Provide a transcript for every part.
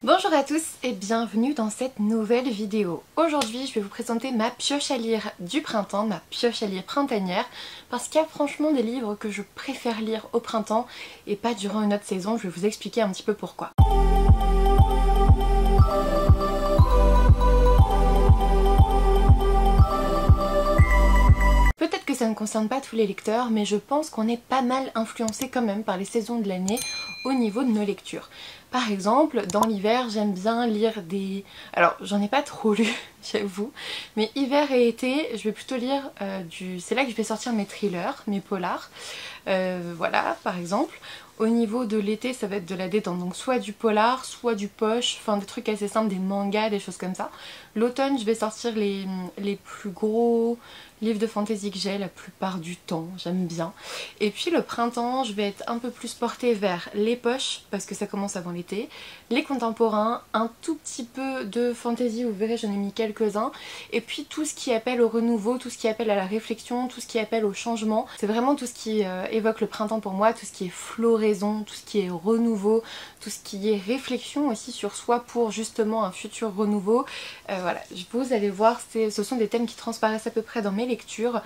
Bonjour à tous et bienvenue dans cette nouvelle vidéo. Aujourd'hui je vais vous présenter ma pioche à lire du printemps, ma pioche à lire printanière, parce qu'il y a franchement des livres que je préfère lire au printemps et pas durant une autre saison. Je vais vous expliquer un petit peu pourquoi. Peut-être que ça ne concerne pas tous les lecteurs, mais je pense qu'on est pas mal influencé quand même par les saisons de l'année au niveau de nos lectures. Par exemple, dans l'hiver, j'aime bien lire des... Alors, j'en ai pas trop lu, j'avoue, mais hiver et été, je vais plutôt lire du... C'est là que je vais sortir mes thrillers, mes polars. Voilà, par exemple. Au niveau de l'été, ça va être de la détente, donc soit du polar, soit du poche, enfin des trucs assez simples, des mangas, des choses comme ça. L'automne, je vais sortir les plus gros livres de fantasy que j'ai la plupart du temps, j'aime bien. Et puis le printemps, je vais être un peu plus portée vers les poches, parce que ça commence avant l'été, les contemporains, un tout petit peu de fantasy, vous verrez j'en ai mis quelques-uns, et puis tout ce qui appelle au renouveau, tout ce qui appelle à la réflexion, tout ce qui appelle au changement. C'est vraiment tout ce qui évoque le printemps pour moi, tout ce qui est floraison, tout ce qui est renouveau, tout ce qui est réflexion aussi sur soi pour justement un futur renouveau. Voilà, vous allez voir, ce sont des thèmes qui transparaissent à peu près dans mes lectures,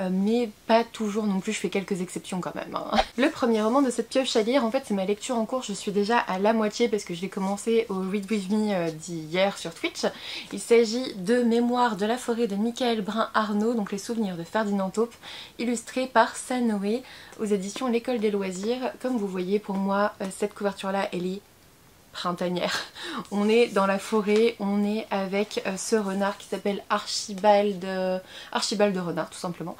mais pas toujours non plus, je fais quelques exceptions quand même. Hein. Le premier roman de cette pioche à lire, en fait c'est ma lecture en cours, je suis déjà à la moitié parce que je l'ai commencé au Read With Me d'hier sur Twitch. Il s'agit de Mémoires de la forêt de Michael Brun-Arnaud, donc les souvenirs de Ferdinand Taupe, illustré par Sanoé aux éditions L'École des loisirs. Comme vous voyez, pour moi, cette couverture là elle est printanière. On est dans la forêt, on est avec ce renard qui s'appelle Archibald Renard tout simplement,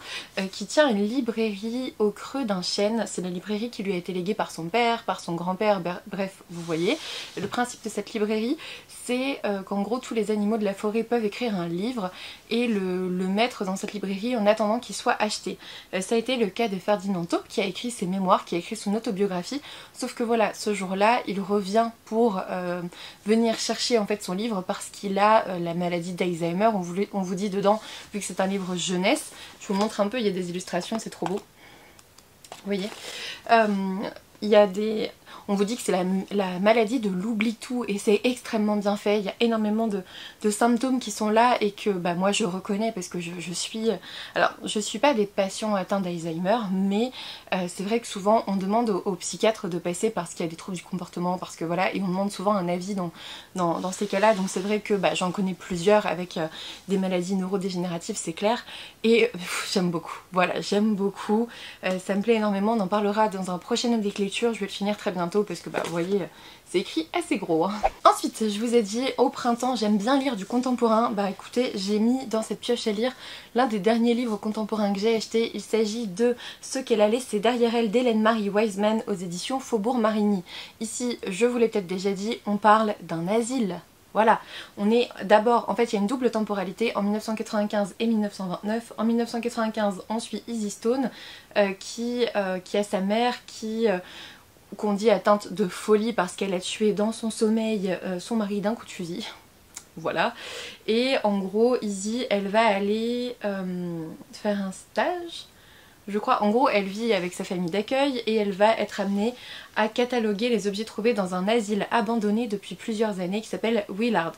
qui tient une librairie au creux d'un chêne. C'est la librairie qui lui a été léguée par son père, par son grand-père, bref, vous voyez. Le principe de cette librairie, c'est qu'en gros tous les animaux de la forêt peuvent écrire un livre et le mettre dans cette librairie en attendant qu'il soit acheté. Ça a été le cas de Ferdinand Taupe qui a écrit ses mémoires, qui a écrit son autobiographie, sauf que voilà, ce jour-là, il revient pour venir chercher en fait son livre parce qu'il a la maladie d'Alzheimer. On vous dit dedans, vu que c'est un livre jeunesse, je vous montre un peu, il y a des illustrations, c'est trop beau. Vous voyez, il y a des... On vous dit que c'est la maladie de l'oubli-tout et c'est extrêmement bien fait, il y a énormément de symptômes qui sont là et que bah, moi je reconnais parce que je suis... Alors je suis pas des patients atteints d'Alzheimer, mais c'est vrai que souvent on demande aux psychiatres de passer parce qu'il y a des troubles du comportement, parce que voilà, et on demande souvent un avis dans ces cas-là, donc c'est vrai que bah, j'en connais plusieurs avec des maladies neurodégénératives, c'est clair, et j'aime beaucoup, voilà, j'aime beaucoup, ça me plaît énormément, on en parlera dans un prochain update lecture, je vais le finir très bientôt parce que bah vous voyez c'est écrit assez gros hein. Ensuite je vous ai dit au printemps j'aime bien lire du contemporain. Bah écoutez, j'ai mis dans cette pioche à lire l'un des derniers livres contemporains que j'ai acheté. Il s'agit de Ce qu'elle a laissé derrière elle d'Hélène Marie Wiseman aux éditions Faubourg Marigny. Ici, je vous l'ai peut-être déjà dit, on parle d'un asile. Voilà, on est d'abord, en fait il y a une double temporalité en 1995 et 1929. En 1995 on suit Izzy Stone qui a sa mère qu'on dit atteinte de folie parce qu'elle a tué dans son sommeil son mari d'un coup de fusil. Voilà. Et en gros, Izzy, elle va aller faire un stage, je crois. En gros, elle vit avec sa famille d'accueil et elle va être amenée à cataloguer les objets trouvés dans un asile abandonné depuis plusieurs années qui s'appelle Willard.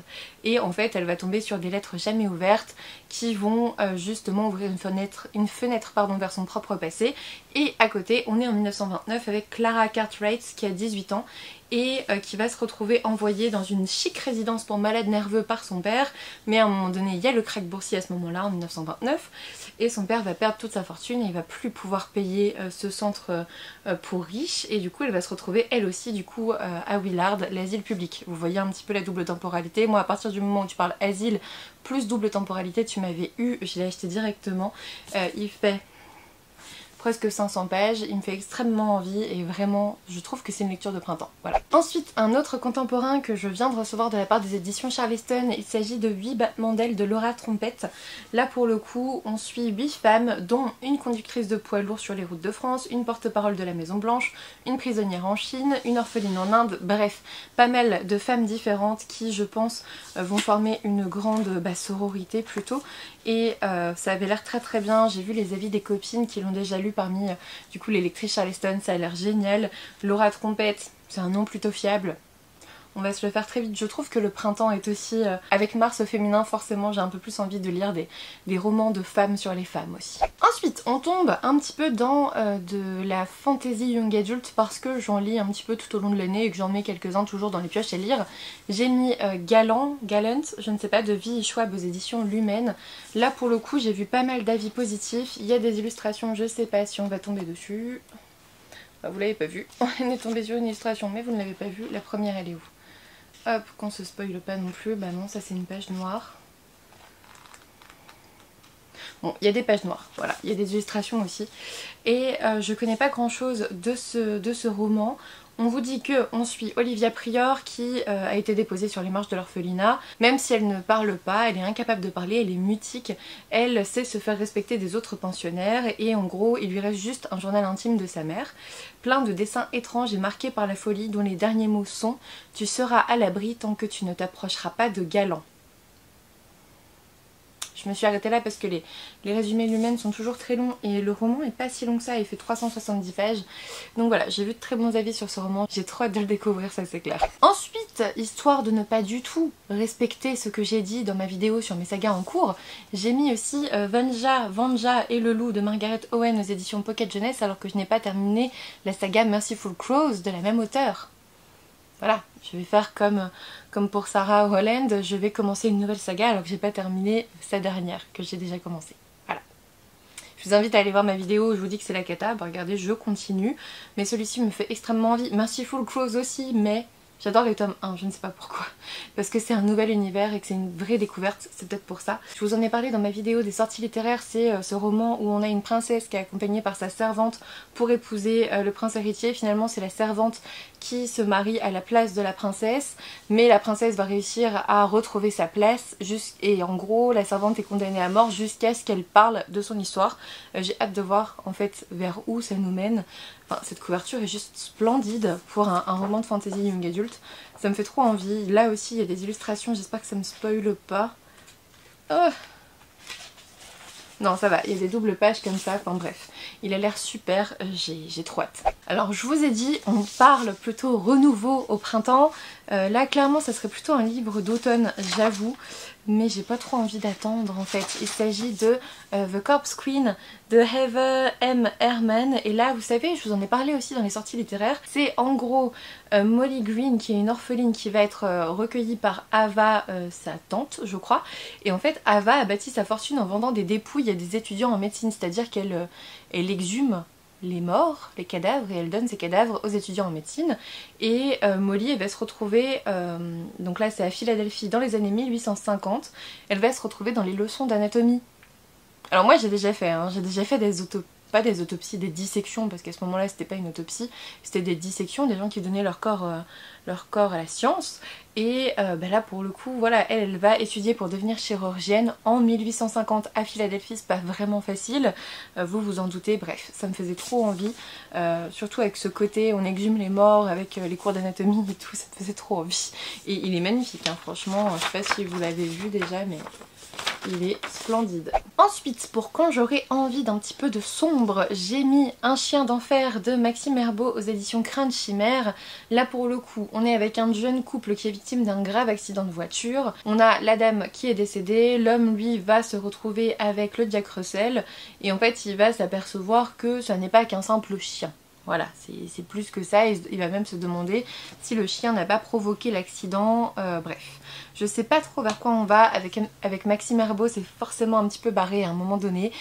Et en fait, elle va tomber sur des lettres jamais ouvertes qui vont justement ouvrir une fenêtre vers son propre passé. Et à côté, on est en 1929 avec Clara Cartwright qui a 18 ans et qui va se retrouver envoyée dans une chic résidence pour malades nerveux par son père. Mais à un moment donné, il y a le krach boursier à ce moment-là, en 1929, et son père va perdre toute sa fortune et il va plus pouvoir payer ce centre pour riches, et du coup elle va se retrouver elle aussi du coup à Willard, l'asile public. Vous voyez un petit peu la double temporalité. Moi à partir du moment où tu parles asile plus double temporalité, tu m'avais eu, je l'ai acheté directement. Il fait presque 500 pages, il me fait extrêmement envie et vraiment je trouve que c'est une lecture de printemps. Voilà. Ensuite, un autre contemporain que je viens de recevoir de la part des éditions Charleston, il s'agit de 8 battements d'ailes de Laura Trompette. Là pour le coup, on suit 8 femmes, dont une conductrice de poids lourd sur les routes de France, une porte-parole de la Maison Blanche, une prisonnière en Chine, une orpheline en Inde, bref, pas mal de femmes différentes qui, je pense, vont former une grande sororité plutôt. Et ça avait l'air très très bien, j'ai vu les avis des copines qui l'ont déjà lu parmi du coup les lectrices Charleston, ça a l'air génial. Laura Trompette, c'est un nom plutôt fiable. On va se le faire très vite. Je trouve que le printemps est aussi... avec Mars au féminin, forcément j'ai un peu plus envie de lire des romans de femmes sur les femmes aussi. Ensuite, on tombe un petit peu dans de la fantasy young adult parce que j'en lis un petit peu tout au long de l'année et que j'en mets quelques-uns toujours dans les pioches à lire. J'ai mis Gallant, je ne sais pas, de Vi Schwab aux éditions Lumen. Là pour le coup j'ai vu pas mal d'avis positifs. Il y a des illustrations, je sais pas si on va tomber dessus. Bah, vous l'avez pas vu. On est tombé sur une illustration mais vous ne l'avez pas vue. La première elle est où? Hop, qu'on se spoile pas non plus. Bah non, ça c'est une page noire. Bon, il y a des pages noires, voilà, il y a des illustrations aussi. Et je connais pas grand chose de ce roman. On vous dit que on suit Olivia Prior qui a été déposée sur les marches de l'orphelinat. Même si elle ne parle pas, elle est incapable de parler, elle est mutique. Elle sait se faire respecter des autres pensionnaires et en gros il lui reste juste un journal intime de sa mère. Plein de dessins étranges et marqués par la folie dont les derniers mots sont « Tu seras à l'abri tant que tu ne t'approcheras pas de Gallant ». Je me suis arrêtée là parce que les résumés Lumen sont toujours très longs et le roman est pas si long que ça, il fait 370 pages. Donc voilà, j'ai vu de très bons avis sur ce roman, j'ai trop hâte de le découvrir, ça c'est clair. Ensuite, histoire de ne pas du tout respecter ce que j'ai dit dans ma vidéo sur mes sagas en cours, j'ai mis aussi Vanja et le loup de Margaret Owen aux éditions Pocket Jeunesse alors que je n'ai pas terminé la saga Merciful Crows de la même auteure. Voilà, je vais faire comme pour Sarah Holland, je vais commencer une nouvelle saga alors que j'ai pas terminé sa dernière, que j'ai déjà commencé. Voilà. Je vous invite à aller voir ma vidéo où je vous dis que c'est la cata, bah regardez, je continue. Mais celui-ci me fait extrêmement envie. Merciful Crows aussi, mais j'adore les tomes 1, je ne sais pas pourquoi. Parce que c'est un nouvel univers et que c'est une vraie découverte, c'est peut-être pour ça. Je vous en ai parlé dans ma vidéo des sorties littéraires, c'est ce roman où on a une princesse qui est accompagnée par sa servante pour épouser le prince héritier. Finalement c'est la servante qui se marie à la place de la princesse, mais la princesse va réussir à retrouver sa place et en gros la servante est condamnée à mort jusqu'à ce qu'elle parle de son histoire. J'ai hâte de voir en fait vers où ça nous mène. Enfin, cette couverture est juste splendide pour un roman de fantasy young adulte. Ça me fait trop envie. Là aussi il y a des illustrations, j'espère que ça me spoile pas. Oh. Non ça va, il y a des doubles pages comme ça, enfin bref. Il a l'air super, j'ai trop hâte. Alors je vous ai dit, on parle plutôt renouveau au printemps. Là clairement ça serait plutôt un livre d'automne, j'avoue. Mais j'ai pas trop envie d'attendre en fait. Il s'agit de The Corpse Queen de Heather M. Herman. Et là vous savez, je vous en ai parlé aussi dans les sorties littéraires. C'est en gros Molly Green qui est une orpheline qui va être recueillie par Ava, sa tante je crois. Et en fait Ava a bâti sa fortune en vendant des dépouilles à des étudiants en médecine. C'est-à-dire qu'elle exhume les morts, les cadavres, et elle donne ces cadavres aux étudiants en médecine. Et Molly elle va se retrouver, donc là c'est à Philadelphie dans les années 1850, elle va se retrouver dans les leçons d'anatomie. Alors moi j'ai déjà fait, hein, pas des autopsies, des dissections, parce qu'à ce moment-là c'était pas une autopsie, c'était des dissections, des gens qui donnaient leur corps à la science. Et bah là pour le coup, voilà, elle va étudier pour devenir chirurgienne en 1850 à Philadelphie, c'est pas vraiment facile, vous vous en doutez, bref, ça me faisait trop envie, surtout avec ce côté, on exhume les morts avec les cours d'anatomie et tout, ça me faisait trop envie. Et il est magnifique, hein, franchement, je sais pas si vous l'avez vu déjà, mais il est splendide. Ensuite, pour quand j'aurai envie d'un petit peu de sombre, j'ai mis Un chien d'enfer de Maxime Herbeau aux éditions Crainte Chimère. Là pour le coup, on est avec un jeune couple qui est victime d'un grave accident de voiture. On a la dame qui est décédée, l'homme lui va se retrouver avec le Jack Russell et en fait il va s'apercevoir que ça n'est pas qu'un simple chien. Voilà, c'est plus que ça, il va même se demander si le chien n'a pas provoqué l'accident, bref. Je sais pas trop vers quoi on va, avec Maxime Herbeau c'est forcément un petit peu barré à un moment donné.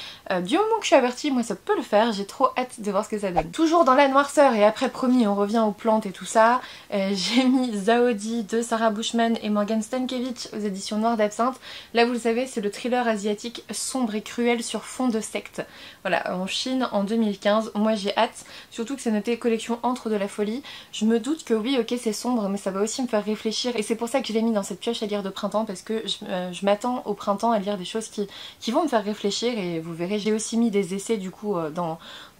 Du moment que je suis avertie, moi ça peut le faire, j'ai trop hâte de voir ce que ça donne. Toujours dans la noirceur et après promis on revient aux plantes et tout ça, j'ai mis Zaodi de Sarah Bushman et Morgan Stankiewicz aux éditions Noires d'Absinthe. Là vous le savez c'est le thriller asiatique sombre et cruel sur fond de secte. Voilà, en Chine en 2015, moi j'ai hâte, surtout que c'est noté collection Entre de la folie. Je me doute que oui ok c'est sombre mais ça va aussi me faire réfléchir et c'est pour ça que je l'ai mis dans cette pioche à lire de printemps parce que je m'attends au printemps à lire des choses qui vont me faire réfléchir et vous verrez j'ai aussi mis des essais du coup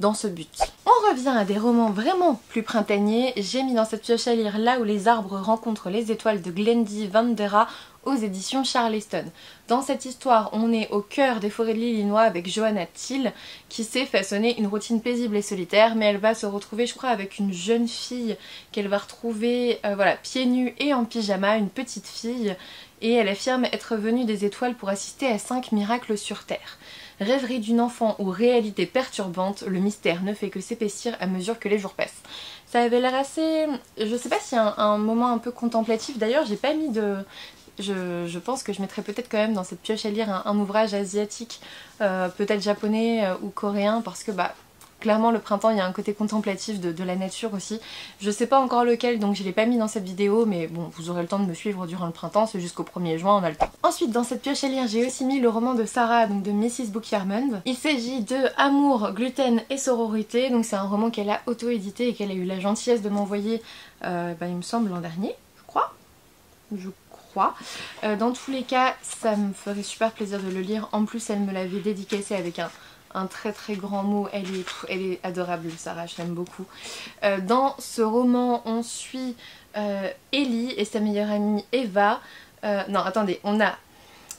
dans ce but. On revient à des romans vraiment plus printaniers. J'ai mis dans cette pioche à lire Là où les arbres rencontrent les étoiles de Glendy Vandera aux éditions Charleston. Dans cette histoire, on est au cœur des forêts de l'Illinois avec Johanna Till qui sait façonner une routine paisible et solitaire, mais elle va se retrouver, je crois, avec une jeune fille qu'elle va retrouver voilà, pieds nus et en pyjama, une petite fille, et elle affirme être venue des étoiles pour assister à 5 miracles sur Terre. Rêverie d'une enfant ou réalité perturbante, le mystère ne fait que s'épaissir à mesure que les jours passent. Ça avait l'air assez... Je sais pas s'il y a un moment un peu contemplatif, d'ailleurs j'ai pas mis de... Je pense que je mettrais peut-être quand même dans cette pioche à lire un ouvrage asiatique, peut-être japonais ou coréen, parce que bah clairement le printemps il y a un côté contemplatif de la nature aussi. Je sais pas encore lequel donc je l'ai pas mis dans cette vidéo, mais bon vous aurez le temps de me suivre durant le printemps, c'est jusqu'au 1er juin, on a le temps. Ensuite dans cette pioche à lire j'ai aussi mis le roman de Sarah, donc de Mrs. Book-Yarmond. Il s'agit de Amour, gluten et sororité, donc c'est un roman qu'elle a auto-édité et qu'elle a eu la gentillesse de m'envoyer il me semble l'an dernier, je crois. Dans tous les cas, ça me ferait super plaisir de le lire. En plus, elle me l'avait dédicacé avec un très très grand mot. Elle est adorable, Sarah, je l'aime beaucoup. Dans ce roman, on suit Ellie et sa meilleure amie Eva. Non, attendez, on a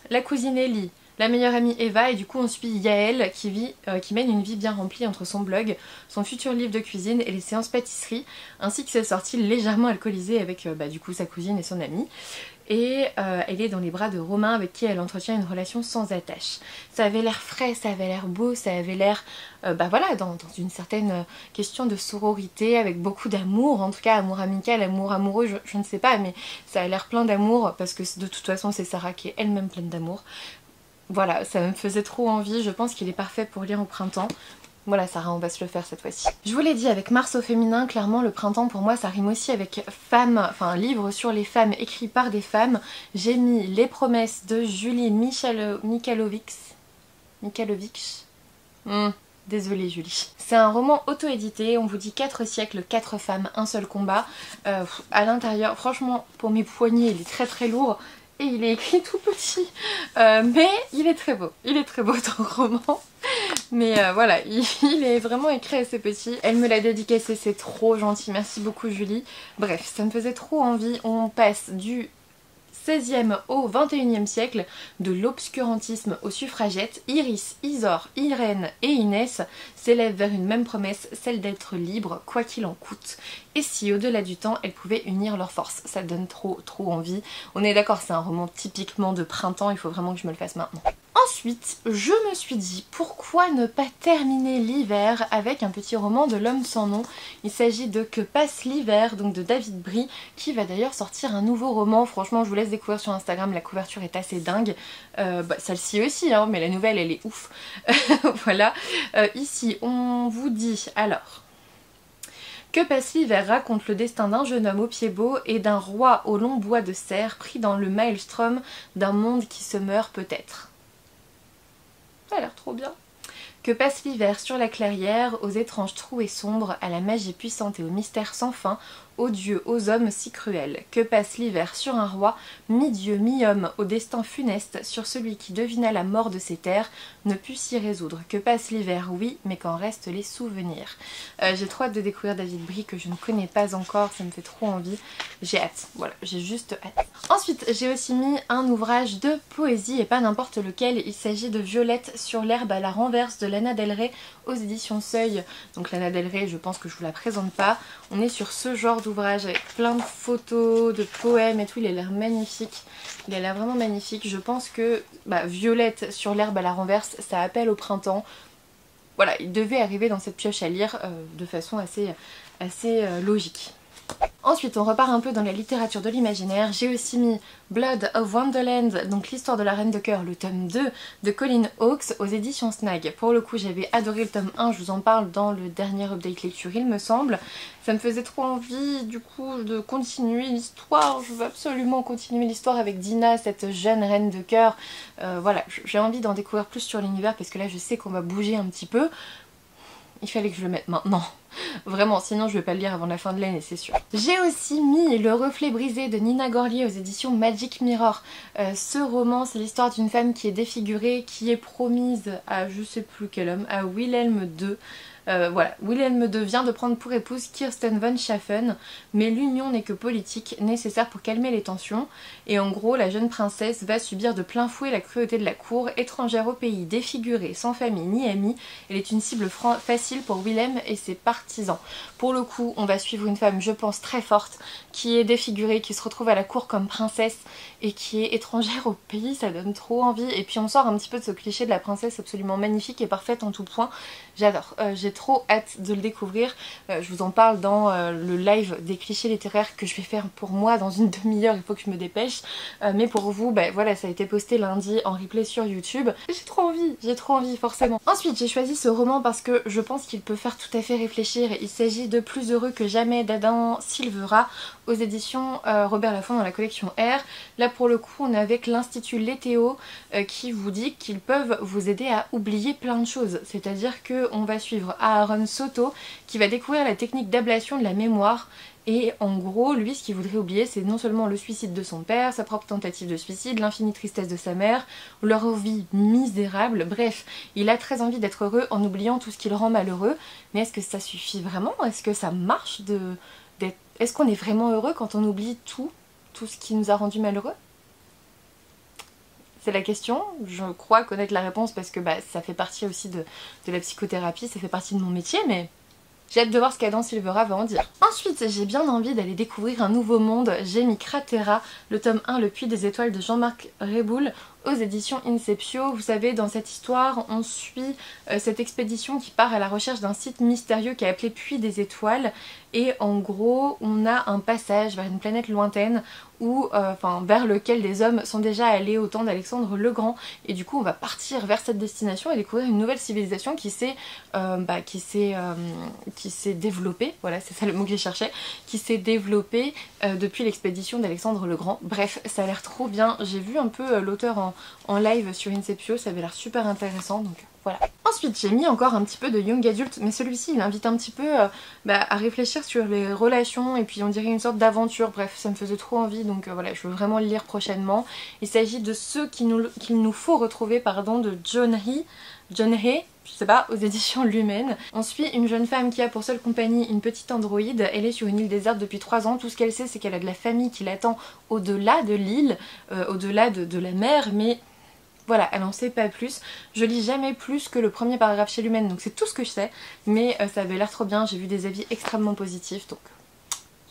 la cousine Ellie, la meilleure amie Eva, et du coup on suit Yael qui mène une vie bien remplie entre son blog, son futur livre de cuisine et les séances pâtisserie, ainsi que ses sorties légèrement alcoolisées avec du coup sa cousine et son amie. Et elle est dans les bras de Romain avec qui elle entretient une relation sans attache. Ça avait l'air frais, ça avait l'air beau, ça avait l'air voilà, dans une certaine question de sororité avec beaucoup d'amour, en tout cas amour amical, amour amoureux, je ne sais pas, mais ça a l'air plein d'amour parce que de toute façon c'est Sarah qui est elle-même pleine d'amour. Voilà, ça me faisait trop envie, je pense qu'il est parfait pour lire au printemps. Voilà Sarah, on va se le faire cette fois-ci. Je vous l'ai dit, avec Mars au féminin, clairement le printemps pour moi ça rime aussi avec femmes, enfin livre sur les femmes écrit par des femmes. J'ai mis Les promesses de Julie Mikhailovic. Désolée Julie. C'est un roman auto-édité, on vous dit 4 siècles, 4 femmes, un seul combat. À l'intérieur, franchement pour mes poignets il est très très lourd. Et il est écrit tout petit, mais il est très beau ton roman. Mais voilà, il est vraiment écrit assez petit. Elle me l'a dédicacé, c'est trop gentil, merci beaucoup Julie. Bref, ça me faisait trop envie, on passe du 16e au 21e siècle, de l'obscurantisme aux suffragettes. Iris, Isor, Irène et Inès s'élèvent vers une même promesse, celle d'être libres, quoi qu'il en coûte. Et si au-delà du temps, elles pouvaient unir leurs forces. Ça donne trop envie. On est d'accord, c'est un roman typiquement de printemps, il faut vraiment que je me le fasse maintenant. Ensuite, je me suis dit pourquoi ne pas terminer l'hiver avec un petit roman de l'homme sans nom. Il s'agit de Que passe l'hiver, donc de David Brie, qui va d'ailleurs sortir un nouveau roman. Franchement, je vous laisse découvrir sur Instagram, la couverture est assez dingue. Celle-ci aussi, hein, mais la nouvelle elle est ouf. Voilà, ici on vous dit alors... Que passe l'hiver raconte le destin d'un jeune homme aux pieds beaux et d'un roi au long bois de cerf pris dans le maelstrom d'un monde qui se meurt peut-être. Ça a l'air trop bien. Que passe l'hiver sur la clairière, aux étranges trous et sombres, à la magie puissante et au mystère sans fin, aux dieux, aux hommes si cruels. Que passe l'hiver sur un roi, mi-dieu, mi-homme, au destin funeste, sur celui qui devina la mort de ses terres, ne put s'y résoudre. Que passe l'hiver, oui, mais qu'en restent les souvenirs. J'ai trop hâte de découvrir David Brie que je ne connais pas encore, ça me fait trop envie. J'ai hâte, voilà, j'ai juste hâte. Ensuite, j'ai aussi mis un ouvrage de poésie et pas n'importe lequel. Il s'agit de Violette sur l'herbe à la renverse de Lana Del Rey aux éditions Seuil. Donc Lana Del Rey, je pense que je vous la présente pas. On est sur ce genre d'ouvrage avec plein de photos, de poèmes et tout. Il a l'air magnifique. Il a l'air vraiment magnifique. Je pense que Violette sur l'herbe à la renverse, ça appelle au printemps. Voilà, il devait arriver dans cette pioche à lire de façon assez logique. Ensuite on repart un peu dans la littérature de l'imaginaire, j'ai aussi mis Blood of Wonderland, donc l'histoire de la Reine de Cœur, le tome 2 de Colin Hawkes aux éditions Snag. Pour le coup j'avais adoré le tome 1, je vous en parle dans le dernier update lecture il me semble. Ça me faisait trop envie du coup de continuer l'histoire, je veux absolument continuer l'histoire avec Dina, cette jeune Reine de Cœur. Voilà, j'ai envie d'en découvrir plus sur l'univers parce que là je sais qu'on va bouger un petit peu. Il fallait que je le mette maintenant. Vraiment, sinon je vais pas le lire avant la fin de l'année, c'est sûr. J'ai aussi mis Le reflet brisé de Nina Gorlier aux éditions Magic Mirror. Ce roman, c'est l'histoire d'une femme qui est défigurée, qui est promise à je sais plus quel homme, à Wilhelm II. Voilà, Willem vient de prendre pour épouse Kirsten von Schaffen, mais l'union n'est que politique, nécessaire pour calmer les tensions. Et en gros, la jeune princesse va subir de plein fouet la cruauté de la cour, étrangère au pays, défigurée, sans famille ni amis. Elle est une cible facile pour Willem et ses partisans. Pour le coup, on va suivre une femme, je pense, très forte, qui est défigurée, qui se retrouve à la cour comme princesse et qui est étrangère au pays, ça donne trop envie. Et puis on sort un petit peu de ce cliché de la princesse absolument magnifique et parfaite en tout point. J'adore, j'ai trop hâte de le découvrir. Je vous en parle dans le live des clichés littéraires que je vais faire pour moi dans une demi-heure, il faut que je me dépêche. Mais pour vous, voilà, ça a été posté lundi en replay sur YouTube. J'ai trop envie forcément. Ensuite, j'ai choisi ce roman parce que je pense qu'il peut faire tout à fait réfléchir. Il s'agit de Plus heureux que jamais d'Adam Silvera aux éditions Robert Laffont dans la collection R. Là pour le coup, on est avec l'Institut Leteo qui vous dit qu'ils peuvent vous aider à oublier plein de choses. C'est-à-dire qu'on va suivre Aaron Soto qui va découvrir la technique d'ablation de la mémoire. Et en gros, lui, ce qu'il voudrait oublier, c'est non seulement le suicide de son père, sa propre tentative de suicide, l'infinie tristesse de sa mère, leur vie misérable, bref, il a très envie d'être heureux en oubliant tout ce qui le rend malheureux. Mais est-ce que ça suffit vraiment? Est-ce que ça marche Est-ce qu'on est vraiment heureux quand on oublie tout ce qui nous a rendu malheureux? C'est la question, je crois connaître la réponse parce que ça fait partie aussi de la psychothérapie, ça fait partie de mon métier, mais j'ai hâte de voir ce qu'Adam Silvera va en dire. Ensuite, j'ai bien envie d'aller découvrir un nouveau monde. J'ai mis Cratera, le tome 1, Le Puits des Étoiles de Jean-Marc Reboul, aux éditions Inceptio. Vous savez, dans cette histoire, on suit cette expédition qui part à la recherche d'un site mystérieux qui est appelé Puits des Étoiles. Et en gros, on a un passage vers une planète lointaine vers lequel des hommes sont déjà allés au temps d'Alexandre le Grand. Et du coup, on va partir vers cette destination et découvrir une nouvelle civilisation qui s'est développée. Voilà, c'est ça le mot que j'ai cherché. Qui s'est développée depuis l'expédition d'Alexandre le Grand. Bref, ça a l'air trop bien. J'ai vu un peu l'auteur en live sur Inceptio, ça avait l'air super intéressant, donc voilà. Ensuite, j'ai mis encore un petit peu de Young Adult, mais celui-ci il invite un petit peu à réfléchir sur les relations et puis on dirait une sorte d'aventure. Bref, ça me faisait trop envie, donc voilà, je veux vraiment le lire prochainement. Il s'agit de Ceux qu'il nous faut retrouver, de John Hay, je sais pas, aux éditions Lumen. On suit une jeune femme qui a pour seule compagnie une petite androïde. Elle est sur une île déserte depuis 3 ans. Tout ce qu'elle sait, c'est qu'elle a de la famille qui l'attend au-delà de l'île, au-delà de la mer, mais voilà, elle en sait pas plus. Je lis jamais plus que le premier paragraphe chez Lumen, donc c'est tout ce que je sais. Mais ça avait l'air trop bien, j'ai vu des avis extrêmement positifs, donc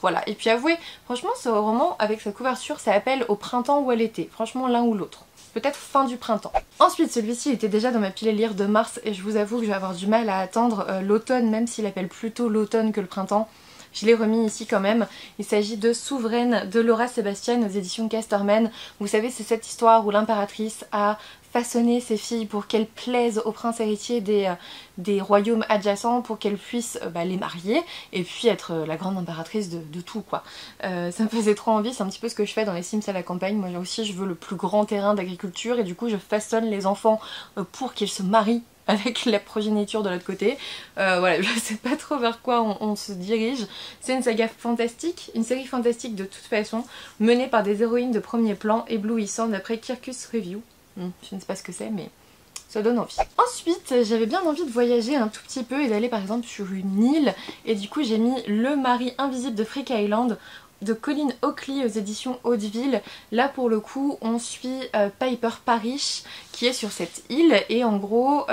voilà. Et puis avouez, franchement, ce roman, avec sa couverture, ça appelle au printemps ou à l'été. Franchement, l'un ou l'autre. Peut-être fin du printemps. Ensuite, celui-ci était déjà dans ma pile à lire de mars et je vous avoue que je vais avoir du mal à attendre l'automne, même s'il appelle plutôt l'automne que le printemps. Je l'ai remis ici quand même. Il s'agit de Souveraine de Laura Sébastien aux éditions Casterman. Vous savez, c'est cette histoire où l'impératrice a façonné ses filles pour qu'elles plaisent au prince héritier des royaumes adjacents, pour qu'elles puissent les marier et puis être la grande impératrice de tout quoi. Ça me faisait trop envie, c'est un petit peu ce que je fais dans les Sims à la campagne. Moi aussi je veux le plus grand terrain d'agriculture et du coup je façonne les enfants pour qu'ils se marient avec la progéniture de l'autre côté. Voilà, je sais pas trop vers quoi on se dirige. C'est une saga fantastique, une série fantastique de toute façon, menée par des héroïnes de premier plan éblouissantes d'après Kirkus Review. Je ne sais pas ce que c'est, mais ça donne envie. Ensuite, j'avais bien envie de voyager un tout petit peu et d'aller par exemple sur une île. Et du coup, j'ai mis Le Mari invisible de Freak Island de Colin Oakley aux éditions Hauteville. Là pour le coup on suit Piper Parrish qui est sur cette île et en gros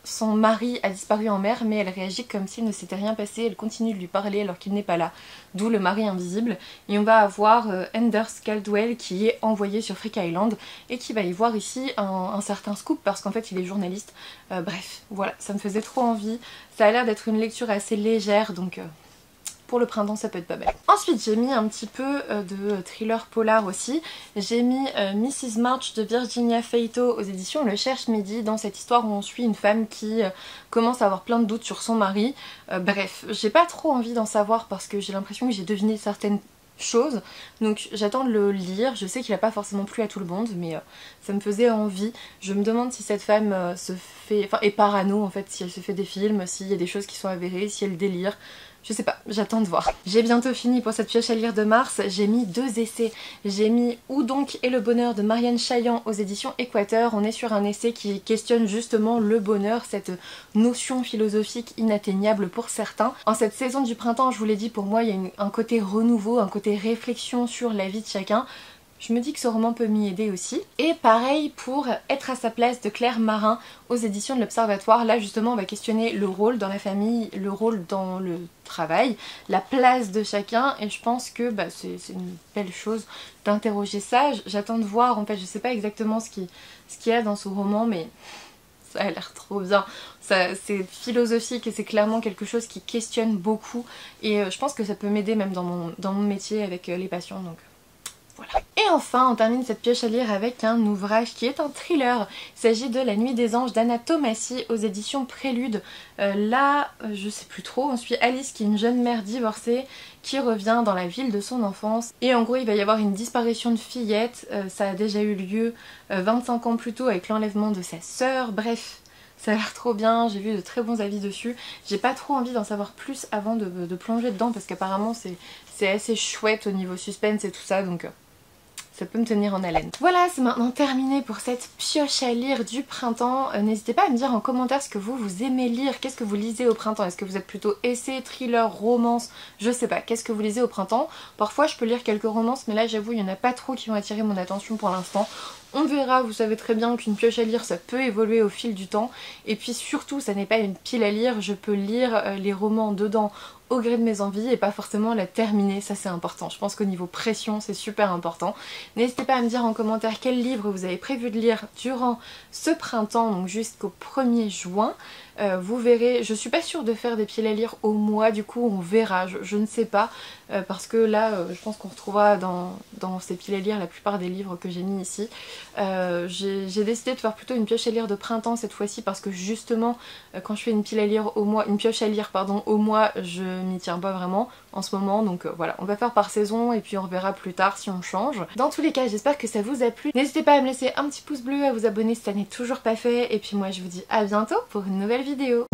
son mari a disparu en mer mais elle réagit comme s'il ne s'était rien passé, elle continue de lui parler alors qu'il n'est pas là, d'où le mari invisible. Et on va avoir Anders Caldwell qui est envoyé sur Freak Island et qui va y voir ici un certain scoop parce qu'en fait il est journaliste. Bref, voilà, ça me faisait trop envie, ça a l'air d'être une lecture assez légère donc pour le printemps ça peut être pas mal. Ensuite j'ai mis un petit peu de thriller polar aussi. J'ai mis Mrs. March de Virginia Feito aux éditions Le Cherche Midi, dans cette histoire où on suit une femme qui commence à avoir plein de doutes sur son mari. Bref, j'ai pas trop envie d'en savoir parce que j'ai l'impression que j'ai deviné certaines choses, donc j'attends de le lire. Je sais qu'il a pas forcément plu à tout le monde mais ça me faisait envie. Je me demande si cette femme est parano en fait, si elle se fait des films, s'il y a des choses qui sont avérées, si elle délire. Je sais pas, j'attends de voir. J'ai bientôt fini pour cette pioche à lire de mars, j'ai mis 2 essais. J'ai mis Où donc est le bonheur de Marianne Chaillan aux éditions Équateur. On est sur un essai qui questionne justement le bonheur, cette notion philosophique inatteignable pour certains. En cette saison du printemps, je vous l'ai dit, pour moi il y a un côté renouveau, un côté réflexion sur la vie de chacun. Je me dis que ce roman peut m'y aider aussi. Et pareil pour Être à sa place de Claire Marin aux éditions de l'Observatoire. Là justement on va questionner le rôle dans la famille, le rôle dans le travail, la place de chacun, et je pense que c'est une belle chose d'interroger ça. J'attends de voir, en fait je sais pas exactement ce qu'il y a dans ce roman, mais ça a l'air trop bien. C'est philosophique et c'est clairement quelque chose qui questionne beaucoup, et je pense que ça peut m'aider même dans mon métier avec les patients, donc voilà. Et enfin, on termine cette pioche à lire avec un ouvrage qui est un thriller. Il s'agit de La Nuit des Anges d'Anna Tomassi aux éditions Prélude. Là, je sais plus trop, on suit Alice qui est une jeune mère divorcée qui revient dans la ville de son enfance. Et en gros, il va y avoir une disparition de fillette. Ça a déjà eu lieu 25 ans plus tôt avec l'enlèvement de sa sœur. Bref, ça a l'air trop bien, j'ai vu de très bons avis dessus. J'ai pas trop envie d'en savoir plus avant de plonger dedans parce qu'apparemment c'est assez chouette au niveau suspense et tout ça, donc ça peut me tenir en haleine. Voilà, c'est maintenant terminé pour cette pioche à lire du printemps. N'hésitez pas à me dire en commentaire ce que vous aimez lire, qu'est-ce que vous lisez au printemps. Est-ce que vous êtes plutôt essai, thriller, romance, je sais pas, qu'est-ce que vous lisez au printemps. Parfois je peux lire quelques romances, mais là j'avoue il y en a pas trop qui ont attiré mon attention pour l'instant. On verra, vous savez très bien qu'une pioche à lire ça peut évoluer au fil du temps, et puis surtout ça n'est pas une pile à lire, je peux lire les romans dedans au gré de mes envies et pas forcément la terminer, ça c'est important. Je pense qu'au niveau pression c'est super important. N'hésitez pas à me dire en commentaire quel livre vous avez prévu de lire durant ce printemps, donc jusqu'au 1er juin. Vous verrez, je suis pas sûre de faire des piles à lire au mois, du coup on verra, je ne sais pas, parce que là je pense qu'on retrouvera dans ces piles à lire la plupart des livres que j'ai mis ici. J'ai décidé de faire plutôt une pioche à lire de printemps cette fois-ci parce que justement quand je fais une pile à lire au mois, une pioche à lire pardon au mois, je m'y tiens pas vraiment en ce moment, donc voilà, on va faire par saison et puis on verra plus tard si on change. Dans tous les cas j'espère que ça vous a plu, n'hésitez pas à me laisser un petit pouce bleu, à vous abonner si ça n'est toujours pas fait, et puis moi je vous dis à bientôt pour une nouvelle vidéo.